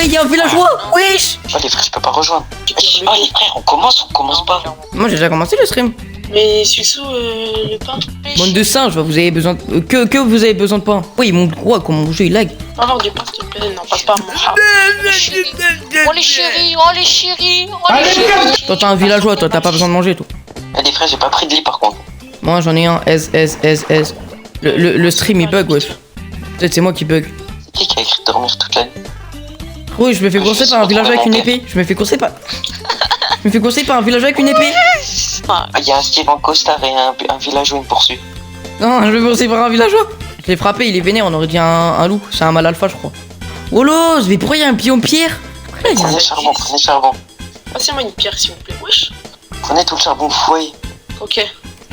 il y a un villageois. Wesh. Oh les frères, je peux pas rejoindre. Oh les frères, on commence pas. Moi j'ai déjà commencé le stream. Mais Suxo, le pain. Bande de singes, vous avez besoin de... que vous avez besoin de pain. Oui, mon gros, comme mon jeu il lag. Alors du pain s'il te plaît, non pas moi. Oh les chéris, oh les chéris, oh les chéris. Toi t'as un villageois, toi t'as pas besoin de manger toi. Eh les frères, j'ai pas pris de lit par contre. Moi j'en ai un, S. Le stream il bug, wesh. Peut-être c'est moi qui bug. Qui a écrit dormir toute la nuit? Oui, je me fais courser par un villageois avec une épée. Je me fais courser par un villageois avec une épée. Ah, il y a un Steven Costard et un villageois, il me poursuit. Non, je me fais courser par un villageois. Je l'ai frappé, il est vénère, on aurait dit un loup. C'est un mal alpha, je crois. Oh là, mais pourquoi il y a un biome pierre? Prenez charbon. Passez-moi une pierre s'il vous plaît, wesh. Prenez tout le charbon, vous voyez. Ok,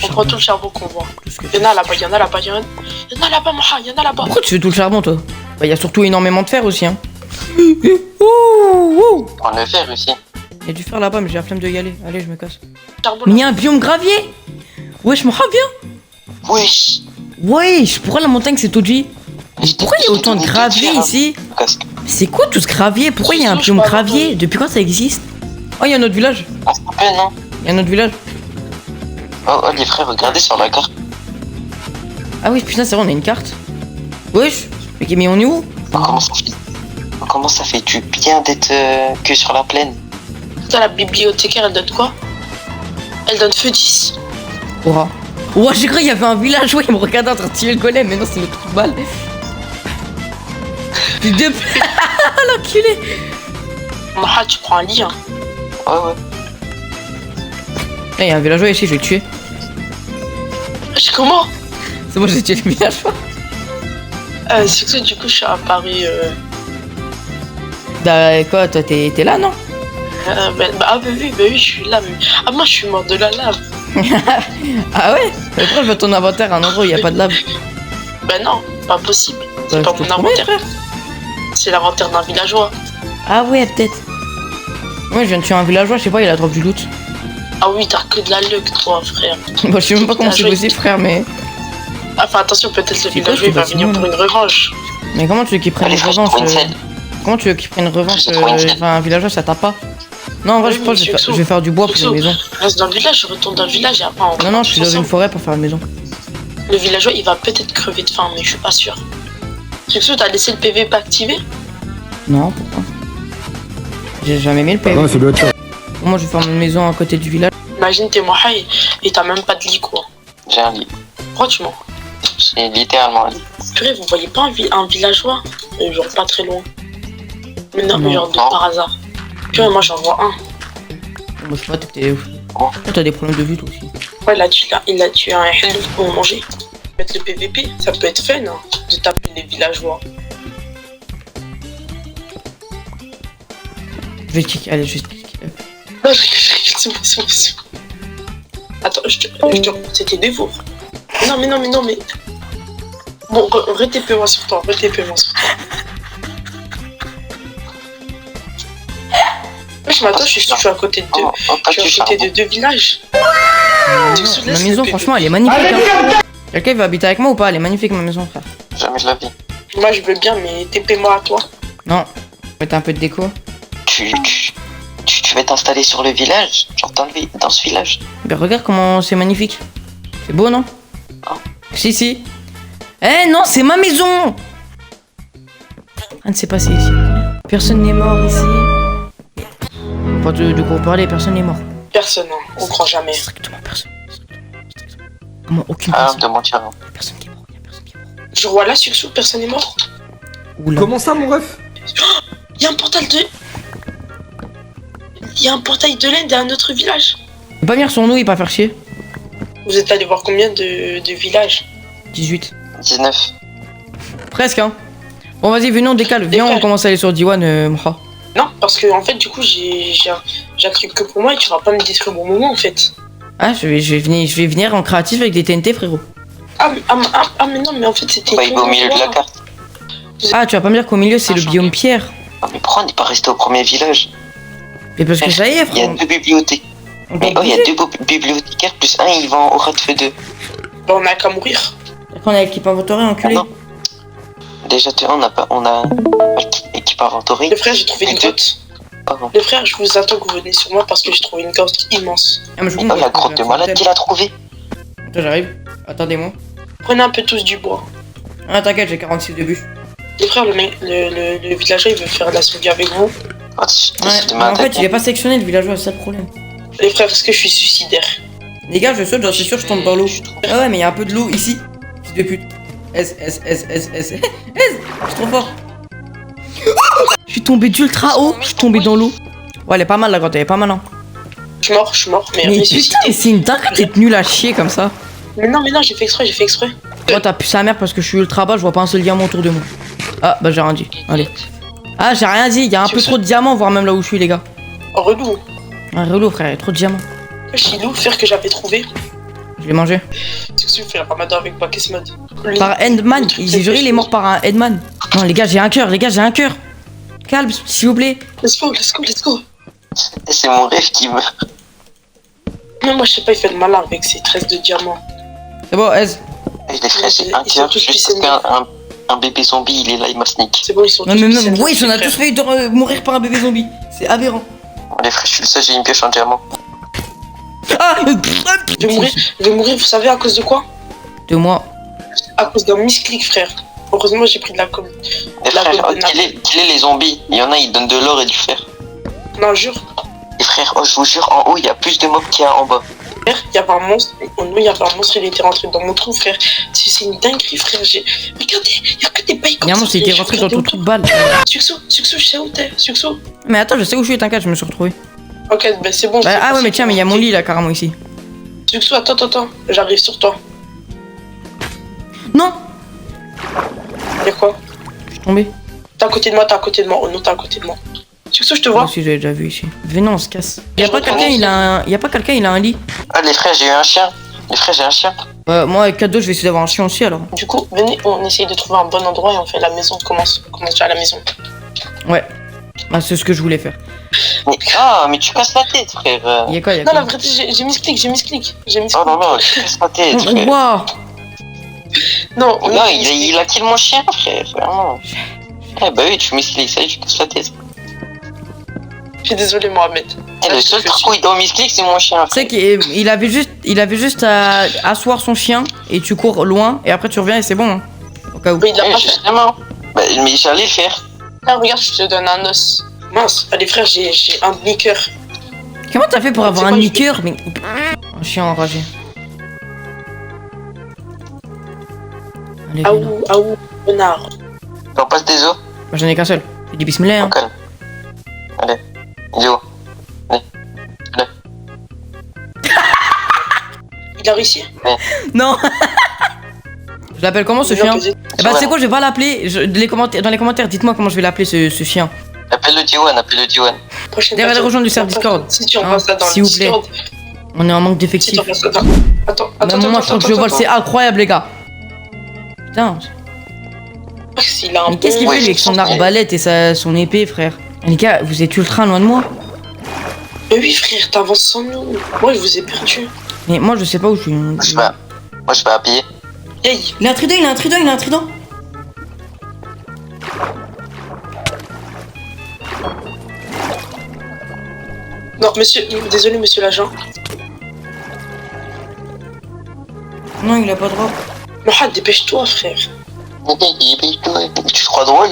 on prend tout le charbon qu'on voit. Il y en a là-bas, il y en a là-bas, Moha, il y en a là-bas. Pourquoi tu fais tout le charbon, toi? Bah, il y a surtout énormément de fer aussi, hein. On le fait aussi. Il y a du fer là-bas, mais j'ai la flemme de y aller. Allez, je me casse. Charbon, Mais il y a un biome gravier. Wesh, Moha, viens. Wesh. Wesh, pourquoi la montagne c'est Toji? Pourquoi il y a autant de gravier ici? C'est quoi tout ce gravier? Pourquoi il y a un biome gravier? Depuis quand ça existe? Oh, il y a un autre village. Ah, s'il te plaît, non? Il y a un autre village. Oh les frères, regardez sur la carte. Ah oui, putain, c'est vrai, on a une carte. Wesh, mais on est où? Comment ça fait du bien d'être que sur la plaine? Putain, la bibliothécaire, elle donne quoi? Elle donne feu 10. Aura. Ouah, j'ai cru qu'il y avait un village, ouais, il me regardait en train de tuer le golem, mais non, c'est le trou de balle. Puis deux... L'enculé. Moha, tu prends un lit, hein. Ouais. Il y a un villageois ici, je vais le tuer. Wesh, comment? C'est bon, j'ai tué le villageois. C'est que du coup, je suis à Paris. Bah, quoi, toi, t'es là, non? Bah oui, je suis là. Mais... Ah, moi, je suis mort de la lave. Ah ouais? Mais pourquoi je veux ton inventaire à un endroit où il n'y a pas de lave? Bah non, pas possible. C'est Bah, pas je te mon promets, inventaire. frère. C'est l'inventaire d'un villageois. Ah ouais, peut-être. Ouais, je viens de tuer un villageois, je sais pas, il a drop du loot. Ah oui, t'as que de la luck, toi, frère. Moi, je sais même pas comment c'est possible, frère, mais... Enfin, attention, peut-être le C'est quoi, villageois il va ce venir bâtiment, pour une revanche. Mais comment tu veux qu'il prenne Allez, une frère, revanche je trouve une selle. Comment tu veux qu'il prenne une revanche Je trouve une selle. Enfin, un villageois, ça tape pas. Non, en vrai, Oui, je pense que mais je vais faire du bois pour Suxo, une maison. Reste dans le village, je retourne dans le village et après on... Non, je suis dans une forêt pour faire une maison. Le villageois, il va peut-être crever de faim, mais je suis pas sûr. Suxo, t'as laissé le PV pas activé? Non, pourquoi? J'ai jamais mis le PV. Non, c'est l'autre. Moi, je vais faire une maison à côté du village. Imagine, t'es Moha et t'as même pas de lit, quoi. J'ai un lit. Pourquoi tu mens? J'ai littéralement un lit. Purée, vous voyez pas un villageois? Genre pas très loin. Mais non, mais genre de Non. par hasard. Purée, moi j'en vois un. Moi, je sais pas, t'es ouf. Oh. Toi, t'as des problèmes de vue, toi aussi. Ouais, là, il a tué un hellouf pour manger. Mettre le PVP, ça peut être fun, hein, de taper les villageois. Je vais kick, allez, je vais kick. Non, c'est bon. Attends, c'était des veaux. Non, mais. Bon, re-TP-moi sur toi, Wesh, mais attends, je suis à côté de deux villages. Ma maison, franchement, elle est magnifique. Hein. Quelqu'un veut habiter avec moi ou pas? Elle est magnifique, ma maison, frère. Jamais de la vie. Moi, je veux bien, mais TP-moi à toi. Non, mettre un peu de déco. Tu vas t'installer sur le village? Genre dans ce village? Mais regarde comment c'est magnifique. C'est beau, non? Non. Si. Eh non, c'est ma maison! Ah, ne s'est passé ici. Personne n'est mort ici. Pas de quoi parler, personne n'est mort. Personne, hein, on croit jamais. Strictement personne. Comment aucune Ah, personne. de mentir. Hein. Personne qui est mort, personne qui est mort. Je vois là, Suxo, personne n'est mort. Oula. Comment ça, mon ref? Il y a un portail de... Il y a un portail de laine d'un autre village. On peut pas venir sur nous et pas faire chier. Vous êtes allé voir combien de villages? 18. 19. Presque, hein. Bon, vas-y, venons, on décale. Viens, on commence à aller sur Diwan, Moha. Non, parce que en fait, du coup, j'ai un truc que pour moi et tu vas pas me détruire mon moment en fait. Ah, je vais venir en créatif avec des TNT, frérot. Mais non, mais en fait, c'était. Bah, il va au milieu de la carte. Ah, tu vas pas me dire qu'au milieu, c'est le biome pierre. Ah, mais pourquoi on n'est pas resté au premier village? Mais parce que ça y est, Il y a frérot. 2 bibliothèques. Mais il y a 2 bibliothécaires plus un, il va en rat de feu 2. Bah, on a qu'à mourir. Après, on a l'équipe inventory, enculé. Non. Déjà, on a équipe tu peux avoir doré. Les frères, j'ai trouvé une grotte. Oh. Les frères, je vous attends que vous venez sur moi parce que j'ai trouvé une grotte immense. Ah, mais je Oh, la grotte de malade qu'il a trouvé. Attends, j'arrive. Attendez-moi. Prenez un peu tous du bois. Ah, t'inquiète, j'ai 46 de bûches. Les frères, le villageois, il veut faire la survie avec vous. Oh, Ouais, mais en fait, il est pas sectionné le villageois, c'est ça le problème. Les frères, est-ce que je suis suicidaire? Les gars, je saute, j'en suis sûr, je tombe dans l'eau. Ah ouais, mais il y a un peu de l'eau ici. Fils de pute. S. Je suis trop fort. Je suis tombé d'ultra haut, je suis tombé dans l'eau. Ouais, elle est pas mal la grotte, elle est pas mal, hein. Je suis mort, mais Mais ressuscité. putain, c'est une dingue d'être nul à chier comme ça. Mais non, j'ai fait exprès. Moi, t'as pu sa mère parce que je suis ultra bas, je vois pas un seul diamant autour de moi. Ah, bah j'ai rien dit. Allez. Ah, j'ai rien dit, il y a un peu trop de diamants, voire même là où je suis, les gars. Oh, relou. Un relou, frère, il y a trop de diamants. Chilou, frère, que j'avais trouvé. Je l'ai mangé. C'est que tu fais la ramadan avec Bakes Mod. Par Endman, j'ai juré, il est mort par un Endman. Non, les gars, j'ai un cœur, Calme, s'il vous plaît. Let's go. C'est mon rêve qui me. Non, moi, je sais pas, il fait le malin avec ses 13 de diamants. C'est bon, Ez. Et les frères, j'ai un Ils sont cœur tous juste pissés parce qu'un bébé zombie, il est là, il m'a sneak. C'est bon, ils sont Non, tous mais pissés même, dedans, oui, on a frère. tous failli mourir par un bébé zombie. C'est aberrant. Les frères, je suis le seul, j'ai une pioche en diamant. Ah Je vais mourir, vous savez à cause de quoi? De moi. À cause d'un misclick, frère. Heureusement, j'ai pris de la com. Les La frères, bonne quel est les zombies? Il y en a, ils donnent de l'or et du fer. Non, jure. Les frères, oh, je vous jure, en haut, il y a plus de mobs qu'il y a en bas. Frère, il y avait un monstre. Oh non, il y avait un monstre, il était rentré dans mon trou, frère. C'est une dinguerie, frère. Regardez, il y a que des bails comme Il y a un ça. monstre, il était rentré dans ton trou de balle. Suxo, je sais où t'es. Suxo. Mais attends, je sais où je suis, t'inquiète, je me suis retrouvé. Ok, bah c'est bon. Bah, ah ouais, mais tiens, mais il y a mon lit là, carrément ici. Suxo, attends. J'arrive sur toi. Non, Y'a quoi? je suis tombé. T'es à côté de moi. Oh non, t'es à côté de moi. Suxo, je te Moi vois. aussi, j'avais déjà vu ici. Venez, on se casse. Y'a pas quelqu'un, il a un lit. Ah, les frères, j'ai eu un chien. Les frères, j'ai un chien. Moi, avec cadeau, je vais essayer d'avoir un chien aussi alors. Du coup, venez, on essaye de trouver un bon endroit et on fait la maison. On commence déjà à la maison. Ouais. Bah, c'est ce que je voulais faire. Mais tu casses la tête, frère. Y'a quoi, Non, la vérité, j'ai mis ce clic. Oh non, tu casses la tête, frère. Waouh. Non, Non, il a kill mon chien, frère, vraiment. Eh bah oui, tu misclick, ça y est, tu casses la tête. Je suis désolé, Mohamed. Le seul truc où il doit misclick, c'est mon chien. Tu sais qu'il avait juste à asseoir son chien et tu cours loin et après tu reviens et c'est bon. Hein. Au cas où. Mais il l'a pas fait. Justement. Bah, mais j'allais le faire. Ah, regarde, je te donne un os. Mince, allez frère, j'ai un demi-cœur. Comment t'as fait pour avoir C'est un quoi, niqueur mais... Un chien enragé. Allez, viens. Aou, renard. On passe des os. Bah, j'en ai qu'un seul. Fais du bismillah. Hein. Calme. Allez, il est où? Il a réussi. Non. Je l'appelle comment ce chien? Eh bah c'est quoi, je vais pas l'appeler. Dans les commentaires, dites-moi comment je vais l'appeler ce chien. Appelle-le Diwan. Derrière les rejoindre du serveur Discord. Si tu envoies ça dans le s'il vous plaît. Discord. On est en manque Si tu d'effectifs. envoies ça dans... Attends. Même moi je trouve que je vole, c'est incroyable les gars. Putain. S'il a un Mais qu'est-ce qu'il bon- fait lui avec son arbalète et son épée, frère? Les gars, vous êtes ultra loin de moi. Mais oui frère, t'avances sans nous. Moi je vous ai perdu. Mais moi je sais pas où je suis. Moi je vais à pied. Hey, Il a un trident, il a un trident. non monsieur, désolé monsieur l'agent. Non, il a pas de robe. Mohamed, dépêche-toi frère. Tu te crois drôle?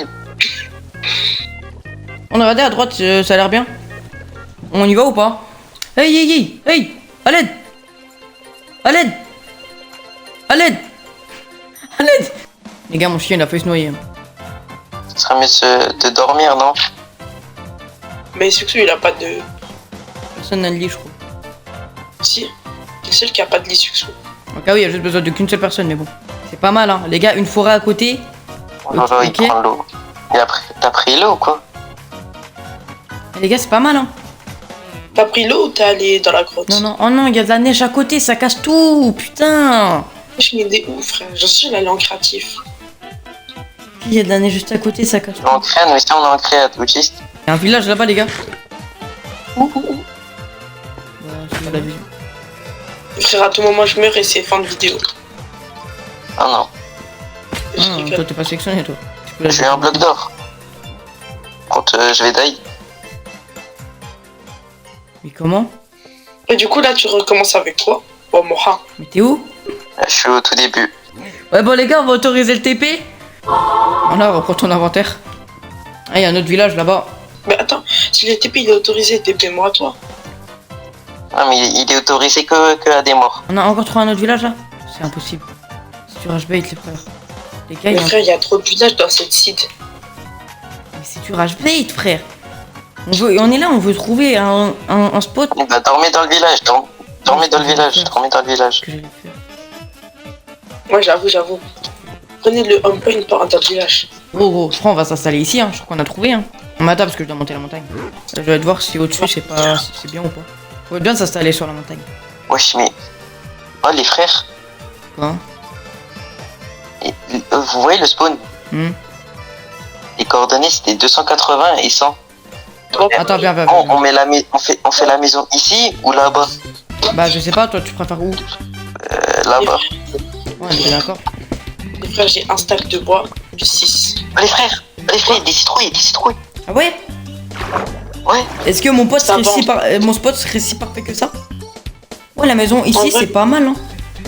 On a regardé à droite, ça a l'air bien. On y va ou pas? Hey, à l'aide! À l'aide! À l'aide! À l'aide! Les gars, mon chien il a failli se noyer. Ce serait mieux de dormir, non? Mais surtout il a pas de... Personne n'a de lit, je crois. Si, c'est le seul qui a pas de lit succès. Donc, ah oui, il y a juste besoin de qu'une seule personne, mais bon. C'est pas mal, hein. Les gars, une forêt à côté. Non, il Ok. prend l'eau. T'as pris l'eau ou quoi? Les gars, c'est pas mal, hein. T'as pris l'eau ou t'es allé dans la grotte? Non, oh non, il y a de la neige à côté, ça casse tout, putain. Je m'ai des ouf frère, j'en suis allé en créatif. Il y a de la neige juste à côté, ça casse tout. On crée, mais si on est en créativiste. Il y a un village là-bas, les gars. Ouh. Bah, c'est pas la vision. Frère, à tout moment je meurs et c'est fin de vidéo. Ah non, Je Ah, rigole. toi, t'es pas sélectionné, toi. Tu peux la j'ai eu un bloc d'or. contre je vais die. Mais comment? Et du coup, là, tu recommences avec quoi? Oh, Moha. Mais t'es où? Je suis au tout début. Ouais, bon, les gars, on va autoriser le TP. Voilà, reprends ton inventaire. Ah, il y a un autre village là-bas. Mais attends, si le TP il est autorisé, TP-moi à toi. Ah, mais il est autorisé que à des morts. On a encore trouvé un autre village là? C'est impossible. Si tu rage bait, les frères. Les gars, Mais frère, il y a trop de villages dans cette site. Mais c'est du rage bait, frère. On est là, on veut trouver un spot. Bah, dormez dans le village, dormez dans le village, dormez dans le village. Que j'allais faire. Ouais, j'avoue. Prenez le home point par dans le village. Oh, je crois on va s'installer ici, hein. Je crois qu'on a trouvé. Hein. On m'attend parce que je dois monter la montagne. Je dois voir si au-dessus c'est bien ou pas. On va bien s'installer sur la montagne. Wesh, mais. Oh, les frères. Quoi? Vous voyez le spawn? Les coordonnées c'était 280 et 100. Attends, viens. On fait la maison ici ou là-bas? Bah, je sais pas, toi tu préfères où? Là-bas. Ouais, on est d'accord. Les frères, j'ai un stack de bois, du 6. Les frères, des citrouilles. Ah ouais? Ouais. Est-ce que mon pote Ça serait mon spot serait si parfait que ça? Ouais, la maison En ici vrai. c'est pas mal, hein.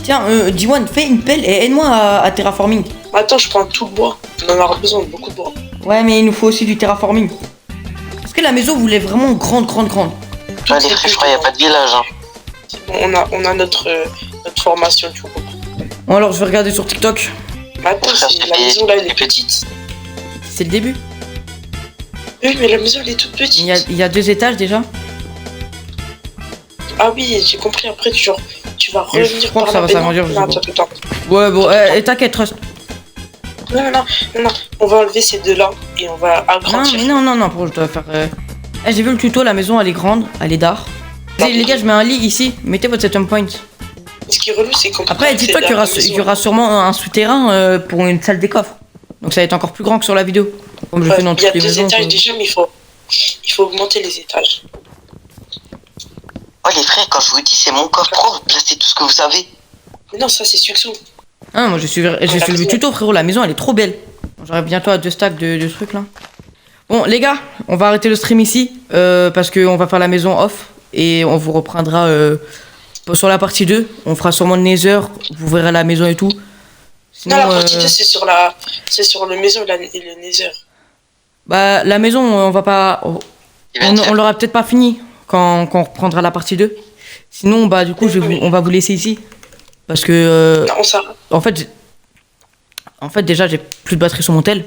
Tiens, Diwan, fais une pelle et aide-moi à terraforming. Attends, je prends tout le bois. On en aura besoin de beaucoup de bois. Ouais, mais il nous faut aussi du terraforming. Est-ce que la maison voulait vraiment grande? Ouais, les frères, je crois qu'il n'y a pas de village. Hein. C'est bon, on a notre formation, tu vois. Bon, alors je vais regarder sur TikTok. Mais attends, la maison là, elle est petite. C'est le début. Oui, mais la maison, elle est toute petite. Il y a 2 étages déjà. Ah oui, j'ai compris. Après, tu vas revenir je crois par que ça la va baignoire. s'agrandir, je sais Attends. Ouais, bon, t'inquiète, trust. Non. On va enlever ces deux-là et on va agrandir. Non, pour je dois faire. J'ai vu le tuto, la maison elle est grande, elle est d'art. Les gars, je mets un lit ici, mettez votre setup point. Ce qui est relou, c'est qu'on Après, dis-toi qu'il y aura sûrement un souterrain pour une salle des coffres. Donc ça va être encore plus grand que sur la vidéo. Comme je fais dans il y a toutes les 2 maisons. étages déjà, mais il faut augmenter les étages. Oh, les frères, quand je vous dis c'est mon coffre pro, vous placez tout ce que vous savez. Mais non, ça c'est Suxou. Ah, moi j'ai suivi le tuto, frérot, la maison elle est trop belle. J'arrive bientôt à 2 stacks de trucs là. Bon, les gars, on va arrêter le stream ici parce qu'on va faire la maison off et on vous reprendra sur la partie 2. On fera sûrement le Nether, vous verrez la maison et tout. Sinon, Non, la partie 2 c'est sur le maison et le Nether. Bah, la maison, on va pas. On l'aura peut-être pas fini quand on reprendra la partie 2. Sinon, bah, du coup, on va vous laisser ici. Parce que. Non, on s'arrête. En fait, déjà, j'ai plus de batterie sur mon tel.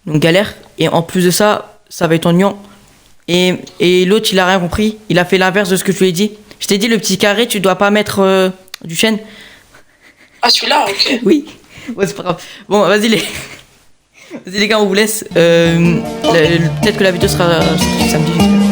Donc, galère. Et en plus de ça, ça va être ennuyant. Et l'autre, il a rien compris. Il a fait l'inverse de ce que je lui ai dit. Je t'ai dit, le petit carré, tu dois pas mettre du chêne. Ah, celui-là, ok. Oui. Ouais, c'est pas grave. Bon, vas-y, les gars, on vous laisse. Peut-être que la vidéo sera samedi.